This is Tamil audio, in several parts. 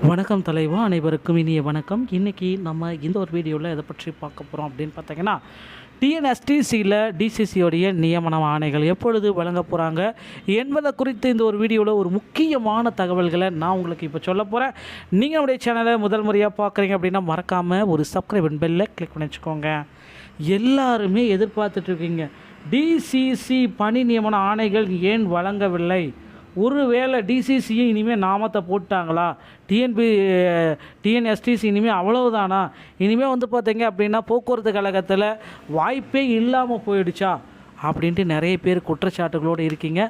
வணக்கம் தலைவா, அனைவருக்கும் இனிய வணக்கம். இன்றைக்கி நம்ம இந்த ஒரு வீடியோவில் எதை பற்றி பார்க்க போகிறோம் அப்படின்னு பார்த்தீங்கன்னா, டிஎன்எஸ்டிசியில் டிசிசியோடைய நியமன ஆணைகள் எப்பொழுது வழங்க போகிறாங்க என்பதை குறித்து இந்த ஒரு வீடியோவில் ஒரு முக்கியமான தகவல்களை நான் உங்களுக்கு இப்போ சொல்ல போகிறேன். நீங்கள் நம்முடைய சேனலை முதல் முறையாக பார்க்குறீங்க அப்படின்னா மறக்காமல் ஒரு சப்ஸ்கிரைப் பெல்லை கிளிக் பண்ணி வச்சுக்கோங்க. எல்லாருமே எதிர்பார்த்துட்ருக்கீங்க, டிசிசி பணி நியமன ஆணைகள் ஏன் வழங்கவில்லை, ஒருவேளை டிசிசியை இனிமேல் நாமத்தை போட்டாங்களா, டிஎன்எஸ்டிசி இனிமேல் அவ்வளவுதானா, இனிமேல் வந்து பார்த்தீங்க அப்படின்னா போக்குவரத்து கழகத்தில் வாய்ப்பே இல்லாமல் போயிடுச்சா அப்படின்ட்டு நிறைய பேர் குற்றச்சாட்டுகளோடு இருக்கீங்க.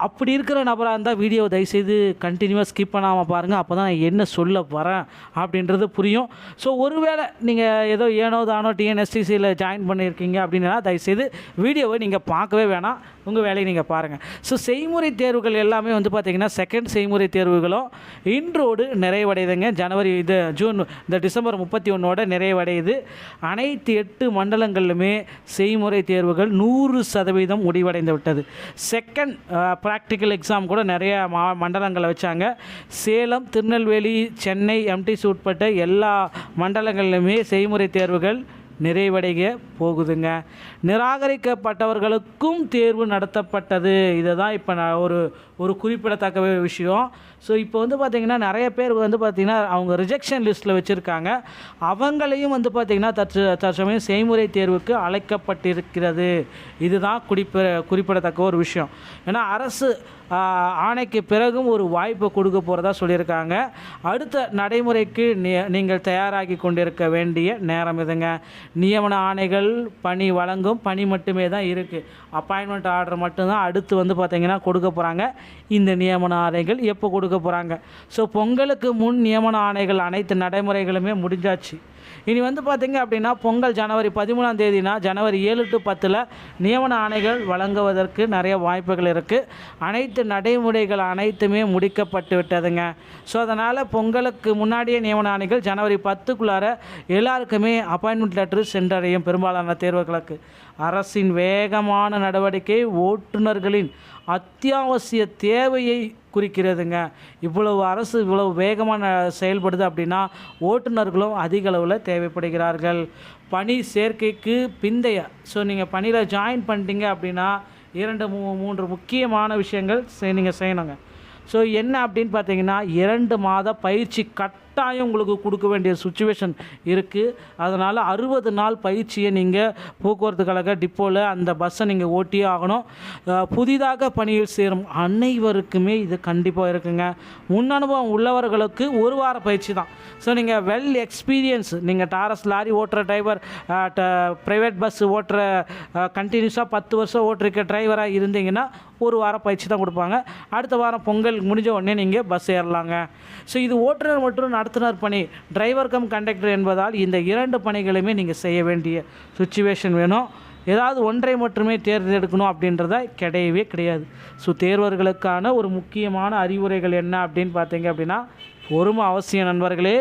அப்படி இருக்கிற நபராக இருந்தால் வீடியோ தயவுசெய்து கண்டினியூவாக ஸ்கிப் பண்ணாமல் பாருங்கள். அப்போ தான் நான் என்ன சொல்ல வரேன் அப்படின்றது புரியும். ஸோ ஒருவேளை நீங்கள் ஏதோ ஏனோ தானோ டிஎன்எஸ்டிசியில் ஜாயின் பண்ணியிருக்கீங்க அப்படின்னா தயவுசெய்து வீடியோவை நீங்கள் பார்க்கவே வேணாம், உங்கள் வேலையை நீங்கள் பாருங்கள். ஸோ செய்முறை தேர்வுகள் எல்லாமே வந்து பார்த்திங்கன்னா செகண்ட் செய்முறை தேர்வுகளும் இன்றோடு நிறைவடையுதுங்க. June December 31 நிறைவடையுது. அனைத்து 8 மண்டலங்களிலுமே செய்முறை தேர்வுகள் 100% முடிவடைந்து விட்டது. செகண்ட் ப்ராக்டிக்கல் எக்ஸாம் கூட நிறைய மண்டலங்களை வச்சாங்க. சேலம், திருநெல்வேலி, சென்னை, எம்டிசி உட்பட்ட எல்லா மண்டலங்களிலுமே செய்முறை தேர்வுகள் நிறைவடைய போகுதுங்க. நிராகரிக்கப்பட்டவர்களுக்கும் தேர்வு நடத்தப்பட்டது. இதை தான் இப்போ நான் ஒரு குறிப்பிடத்தக்க விஷயம். ஸோ இப்போ வந்து பார்த்திங்கன்னா நிறைய பேர் வந்து பார்த்திங்கன்னா அவங்க ரிஜெக்ஷன் லிஸ்ட்டில் வச்சுருக்காங்க. அவங்களையும் வந்து பார்த்திங்கன்னா தற்சமயம் செய்முறை தேர்வுக்கு அழைக்கப்பட்டிருக்கிறது. இதுதான் குறிப்பிடத்தக்க ஒரு விஷயம். ஏன்னா அரசு ஆணைக்கு பிறகும் ஒரு வாய்ப்பு கொடுக்க போகிறதா சொல்லியிருக்காங்க. அடுத்த நடைமுறைக்கு நீங்கள் தயாராகி கொண்டிருக்க வேண்டிய நேரம் இதுங்க. நியமன ஆணைகள் பணி வழங்கும் பணி மட்டுமே தான் இருக்குது. அப்பாயின்மெண்ட் ஆர்டர் மட்டும்தான் அடுத்து வந்து பார்த்திங்கன்னா கொடுக்க போகிறாங்க. இந்த நியமன ஆணைகள் எப்போ கொடுக்க போகிறாங்க? ஸோ பொங்கலுக்கு முன் நியமன ஆணைகள் அனைத்து நடைமுறைகளுமே முடிஞ்சாச்சு. இனி வந்து பார்த்திங்க அப்படின்னா பொங்கல் ஜனவரி 13 ஜனவரி 7 to 10 நியமன ஆணைகள் வழங்குவதற்கு நிறைய வாய்ப்புகள் இருக்குது. அனைத்து நடைமுறைகள் அனைத்துமே முடிக்கப்பட்டு விட்டதுங்க. ஸோ அதனால் பொங்கலுக்கு முன்னாடியே நியமன ஆணைகள் ஜனவரி 10க்குள்ளார எல்லாருக்குமே அப்பாயின்மெண்ட் லெட்டர் சென்றடையும். பெரும்பாலான தேர்வுகளுக்கு அரசின் வேகமான நடவடிக்கை ஓட்டுநர்களின் அத்தியாவசிய தேவையை குறிக்கிறதுங்க. அரசு இவ்வளவு வேகமாக செயல்படுது அப்படின்னா ஓட்டுநர்களும் அதிக அளவில் தேவைப்படுகிறார்கள். பணி சேர்க்கைக்கு பிந்தைய நீங்கள் பணியில் ஜாயின் பண்ணிட்டீங்க அப்படின்னா 2-3 முக்கியமான விஷயங்கள் நீங்கள் செய்யணுங்க. ஸோ என்ன அப்படின்னு பார்த்தீங்கன்னா 2 மாத பயிற்சி கட்டாயம் உங்களுக்கு கொடுக்க வேண்டிய சுச்சுவேஷன் இருக்குது. அதனால் 60 நாள் பயிற்சியை நீங்கள் போக்குவரத்து கழக டிப்போவில் அந்த பஸ்ஸை நீங்கள் ஓட்டியே ஆகணும். புதிதாக பணியில் சேரும் அனைவருக்குமே இது கண்டிப்பாக இருக்குங்க. முன் அனுபவம் உள்ளவர்களுக்கு 1 வார பயிற்சி தான். ஸோ நீங்கள் வெல் எக்ஸ்பீரியன்ஸ், நீங்கள் டாரஸ் லாரி ஓட்டுற டிரைவர், ப்ரைவேட் பஸ் ஓட்டுற கண்டினியூஸாக 10 வருஷம் ஓட்டுருக்க டிரைவராக இருந்தீங்கன்னா 1 வார பயிற்சி தான் கொடுப்பாங்க. அடுத்த வாரம் பொங்கல் முடிஞ்ச உடனே நீங்கள் பஸ் ஏறலாங்க. ஸோ இது ஓட்டுநர் மற்றும் நடத்துனர் பணி, டிரைவர் கம் கண்டக்டர் என்பதால் இந்த 2 பணிகளுமே நீங்கள் செய்ய வேண்டிய சுச்சுவேஷன் வேணும். ஏதாவது ஒன்றை மட்டுமே தேர்ந்தெடுக்கணும் அப்படின்றத கிடையவே கிடையாது. ஸோ தேர்வர்களுக்கான ஒரு முக்கியமான அறிவுரைகள் என்ன அப்படின்னு பார்த்தீங்க அப்படின்னா, பொறுமை அவசியம் நண்பர்களே.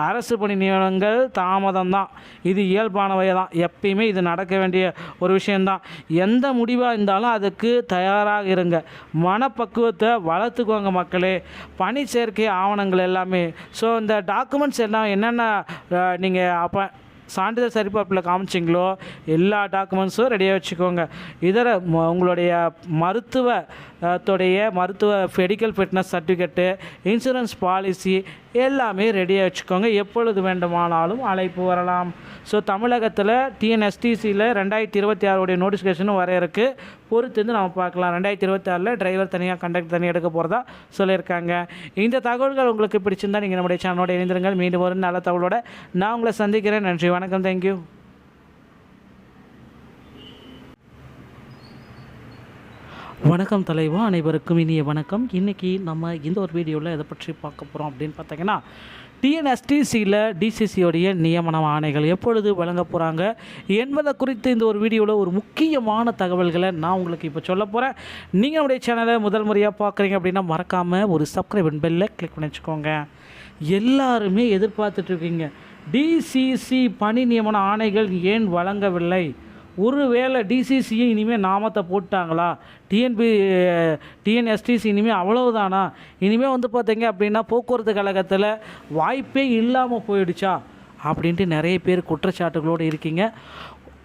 அரசு பணி நியமனங்கள் தாமதம் தான், இது இயல்பானவை தான். எப்பயுமே இது நடக்க வேண்டிய ஒரு விஷயந்தான். எந்த முடிவாக இருந்தாலும் அதுக்கு தயாராக இருங்க. மனப்பக்குவத்தை வளர்த்துக்கோங்க மக்களே. பணி சேர்க்கை ஆவணங்கள் எல்லாமே, ஸோ இந்த டாக்குமெண்ட்ஸ் எல்லாம் என்னென்ன நீங்கள் சான்றிதழ் சரிபார்ப்பில் காமிச்சிங்களோ எல்லா டாக்குமெண்ட்ஸும் ரெடியாக வச்சுக்கோங்க. உங்களுடைய மருத்துவ medical fitness certificate, insurance policy எல்லாமே ரெடியாக வச்சுக்கோங்க. எப்பொழுது வேண்டுமானாலும் அழைப்பு வரலாம். ஸோ தமிழகத்தில் டிஎன்எஸ்டிசியில் 2026 நோட்டிஃபிகேஷனும் வர இருக்குது. பொறுத்து நம்ம பார்க்கலாம். 2026 டிரைவர் தனியாக கண்டக்டர் தனியாக எடுக்க போகிறதா சொல்லியிருக்காங்க. இந்த தகவல்கள் உங்களுக்கு பிடிச்சிருந்தால் நீங்கள் நம்முடைய சேனலோட இணைந்திருங்கள். மீண்டும் ஒரு நல்ல தகவலோட நான் உங்களை சந்திக்கிறேன். நன்றி, வணக்கம், தேங்க்யூ. வணக்கம் தலைவா, அனைவருக்கும் இனிய வணக்கம். இன்றைக்கி நம்ம இந்த ஒரு வீடியோவில் எதை பற்றி பார்க்க போகிறோம் அப்படின்னு பார்த்தீங்கன்னா, டிஎன்எஸ்டிசியில் டிசிசியோடைய நியமன ஆணைகள் எப்பொழுது வழங்க போகிறாங்க என்பதை குறித்து இந்த ஒரு வீடியோவில் ஒரு முக்கியமான தகவல்களை நான் உங்களுக்கு இப்போ சொல்ல போகிறேன். நீங்கள் நம்முடைய சேனலை முதல் முறையாக பார்க்குறீங்க அப்படின்னா மறக்காமல் ஒரு சப்ஸ்கிரைப் பெல்லை கிளிக் பண்ணி வச்சுக்கோங்க. எல்லாருமே எதிர்பார்த்துட்ருக்கீங்க, டிசிசி பணி நியமன ஆணைகள் ஏன் வழங்கவில்லை, ஒருவேளை டிசிசியும் இனிமேல் நாமத்தை போட்டாங்களா, டிஎன்எஸ்டிசி இனிமேல் அவ்வளவுதானா, இனிமேல் வந்து பார்த்தீங்க அப்படின்னா போக்குவரத்து கழகத்தில் வாய்ப்பே இல்லாமல் போயிடுச்சா அப்படின்ட்டு நிறைய பேர் குற்றச்சாட்டுகளோடு இருக்கீங்க.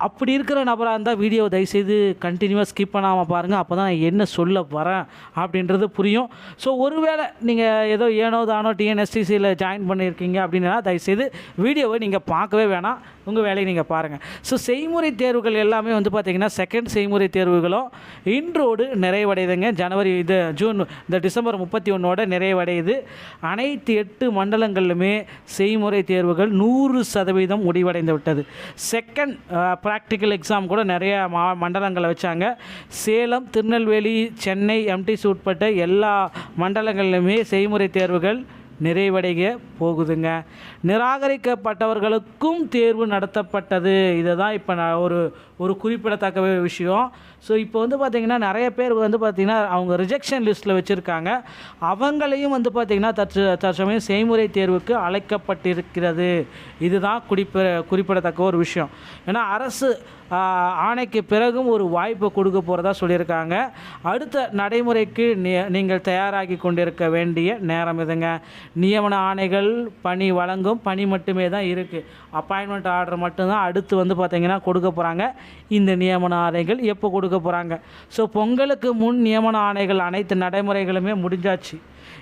அப்படி இருக்கிற நபராக இருந்தால் வீடியோவை தயவுசெய்து கண்டினியூவாக ஸ்கிப் பண்ணாமல் பாருங்கள். அப்போ தான் நான் என்ன சொல்ல வரேன் அப்படின்றது புரியும். ஸோ ஒருவேளை நீங்கள் ஏதோ ஏனோ தானோ டிஎன்எஸ்டிசியில் ஜாயின் பண்ணியிருக்கீங்க அப்படின்னா தயவுசெய்து வீடியோவை நீங்கள் பார்க்கவே வேணாம், உங்கள் வேலையை நீங்கள் பாருங்கள். ஸோ செய்முறை தேர்வுகள் எல்லாமே வந்து பார்த்திங்கன்னா செகண்ட் செய்முறை தேர்வுகளும் இன்றோடு நிறைவடையுதுங்க. இந்த டிசம்பர் 31 நிறைவடையுது. அனைத்து 8 மண்டலங்களிலுமே செய்முறை தேர்வுகள் 100% முடிவடைந்து விட்டது. செகண்ட் ப்ராக்டிக்கல் எக்ஸாம் கூட நிறைய மண்டலங்களை வச்சாங்க. சேலம், திருநெல்வேலி, சென்னை, எம்டிசி உட்பட்ட எல்லா மண்டலங்களிலுமே செய்முறை தேர்வுகள் நிறைவடைய போகுதுங்க. நிராகரிக்கப்பட்டவர்களுக்கும் தேர்வு நடத்தப்பட்டது. இதை தான் இப்போ நான் ஒரு குறிப்பிடத்தக்க விஷயம். ஸோ இப்போ வந்து பார்த்திங்கன்னா நிறைய பேர் வந்து பார்த்திங்கன்னா அவங்க ரிஜெக்ஷன் லிஸ்ட்டில் வச்சுருக்காங்க. அவங்களையும் வந்து பார்த்திங்கன்னா தற்சமயம் செய்முறை தேர்வுக்கு அழைக்கப்பட்டிருக்கிறது. இதுதான் குறிப்பிடத்தக்க ஒரு விஷயம். ஏன்னா அரசு ஆணைக்கு பிறகும் ஒரு வாய்ப்பு கொடுக்க போகிறதா சொல்லியிருக்காங்க. அடுத்த நடைமுறைக்கு நீங்கள் தயாராகி கொண்டிருக்க வேண்டிய நேரம் இதுங்க. நியமன ஆணைகள் பணி வழங்கும் பணி மட்டுமே தான் இருக்குது. அப்பாயின்மெண்ட் ஆர்டர் மட்டும்தான் அடுத்து வந்து பார்த்திங்கன்னா கொடுக்க போகிறாங்க. இந்த நியமன ஆணைகள் எப்போ கொடுக்க போகிறாங்க? ஸோ பொங்கலுக்கு முன் நியமன ஆணைகள் அனைத்து நடைமுறைகளுமே முடிஞ்சாச்சு.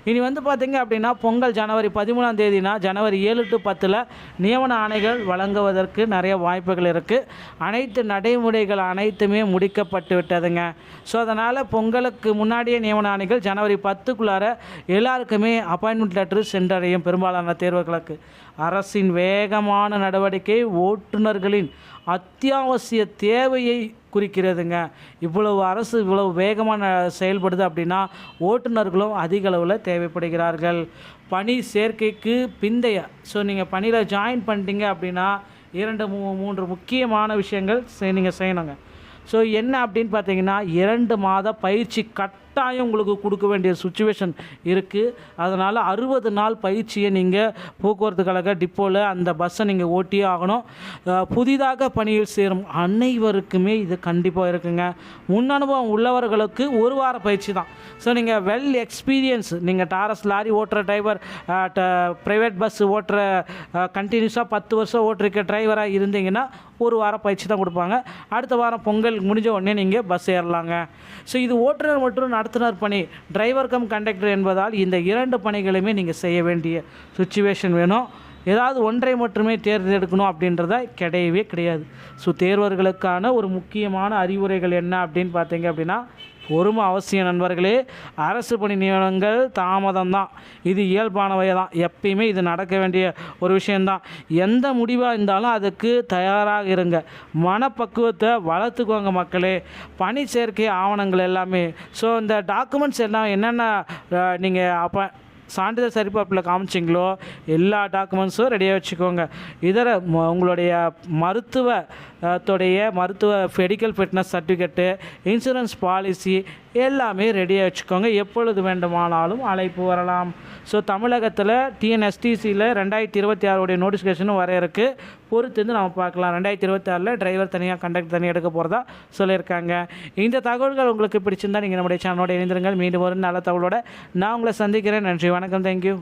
இனி வந்து பார்த்திங்க அப்படின்னா பொங்கல் ஜனவரி 13 ஜனவரி 7 to 10 நியமன ஆணைகள் வழங்குவதற்கு நிறைய வாய்ப்புகள் இருக்குது. அனைத்து நடைமுறைகள் அனைத்துமே முடிக்கப்பட்டு விட்டதுங்க. ஸோ அதனால் பொங்கலுக்கு முன்னாடியே நியமன ஆணைகள் ஜனவரி 10க்குள்ளார எல்லாருக்குமே அப்பாயின்மெண்ட் லெட்டர் சென்றடையும். பெரும்பாலான தேர்வுகளுக்கு அரசின் வேகமான நடவடிக்கை ஓட்டுநர்களின் அத்தியாவசிய தேவையை குறிக்கிறதுங்க. அரசு இவ்வளவு வேகமாக செயல்படுது அப்படின்னா ஓட்டுநர்களும் அதிக அளவில் தேவைப்படுகிறார்கள். பணி சேர்க்கைக்கு பிந்தைய நீங்கள் பணியில் ஜாயின் பண்ணிட்டீங்க அப்படின்னா 2-3 முக்கியமான விஷயங்கள் நீங்கள் செய்யணுங்க. ஸோ என்ன அப்படின்னு பார்த்தீங்கன்னா 2 மாத பயிற்சி கட்டாயம் உங்களுக்கு கொடுக்க வேண்டிய சுச்சுவேஷன் இருக்குது. அதனால் 60 நாள் பயிற்சியை நீங்கள் போக்குவரத்து கழக டிப்போவில் அந்த பஸ்ஸை நீங்கள் ஓட்டியே ஆகணும். புதிதாக பணியில் சேரும் அனைவருக்குமே இது கண்டிப்பாக இருக்குங்க. முன் அனுபவம் உள்ளவர்களுக்கு 1 வார பயிற்சி தான். ஸோ நீங்கள் வெல் எக்ஸ்பீரியன்ஸ், நீங்கள் டாரஸ் லாரி ஓட்டுற டிரைவர், ப்ரைவேட் பஸ் ஓட்டுற கண்டினியூஸாக 10 வருஷம் ஓட்டுருக்க டிரைவராக இருந்தீங்கன்னா 1 வாரம் பயிற்சி தான் கொடுப்பாங்க. அடுத்த வாரம் பொங்கல் முடிஞ்ச உடனே நீங்கள் பஸ் ஏறலாங்க. ஸோ இது ஓட்டுநர் மற்றும் நடத்துனர் பணி, டிரைவர் கம் கண்டக்டர் என்பதால் இந்த 2 பணிகளையுமே நீங்கள் செய்ய வேண்டிய சுச்சுவேஷன் வேணும். ஏதாவது ஒன்றை மட்டுமே தேர்ந்தெடுக்கணும் அப்படின்றத கிடையாது. ஸோ தேர்வர்களுக்கான ஒரு முக்கியமான அறிவுரைகள் என்ன அப்படின்னு பார்த்தீங்க அப்படின்னா, பொறுமை அவசியம் நண்பர்களே. அரசு பணி நியமனங்கள் தாமதம் தான், இது இயல்பானவை தான். எப்பயுமே இது நடக்க வேண்டிய ஒரு விஷயந்தான். எந்த முடிவாக இருந்தாலும் அதுக்கு தயாராக இருங்க. மனப்பக்குவத்தை வளர்த்துக்கோங்க மக்களே. பணி சேர்க்கை ஆவணங்கள் எல்லாமே, ஸோ இந்த டாக்குமெண்ட்ஸ் எல்லாம் என்னென்ன நீங்கள் சான்றிதழ் சரிபார்ப்பில் காமிச்சிங்களோ எல்லா டாக்குமெண்ட்ஸும் ரெடியாக வச்சுக்கோங்க. உங்களுடைய மருத்துவ medical fitness certificate, insurance policy எல்லாமே ரெடியாக வச்சுக்கோங்க. எப்பொழுது வேண்டுமானாலும் அழைப்பு வரலாம். ஸோ தமிழகத்தில் டிஎன்எஸ்டிசியில் 2026 நோட்டிஃபிகேஷனும் வர இருக்குது. பொறுத்து நம்ம பார்க்கலாம். 2026 டிரைவர் தனியாக கண்டக்டர் தனியாக எடுக்க போகிறதா சொல்லியிருக்காங்க. இந்த தகவல்கள் உங்களுக்கு பிடிச்சிருந்தால் நீங்கள் நம்முடைய சேனலோட இணைந்திருங்கள். மீண்டும் ஒரு நல்ல தகவலோட நான் உங்களை சந்திக்கிறேன். நன்றி, வணக்கம், தேங்க்யூ.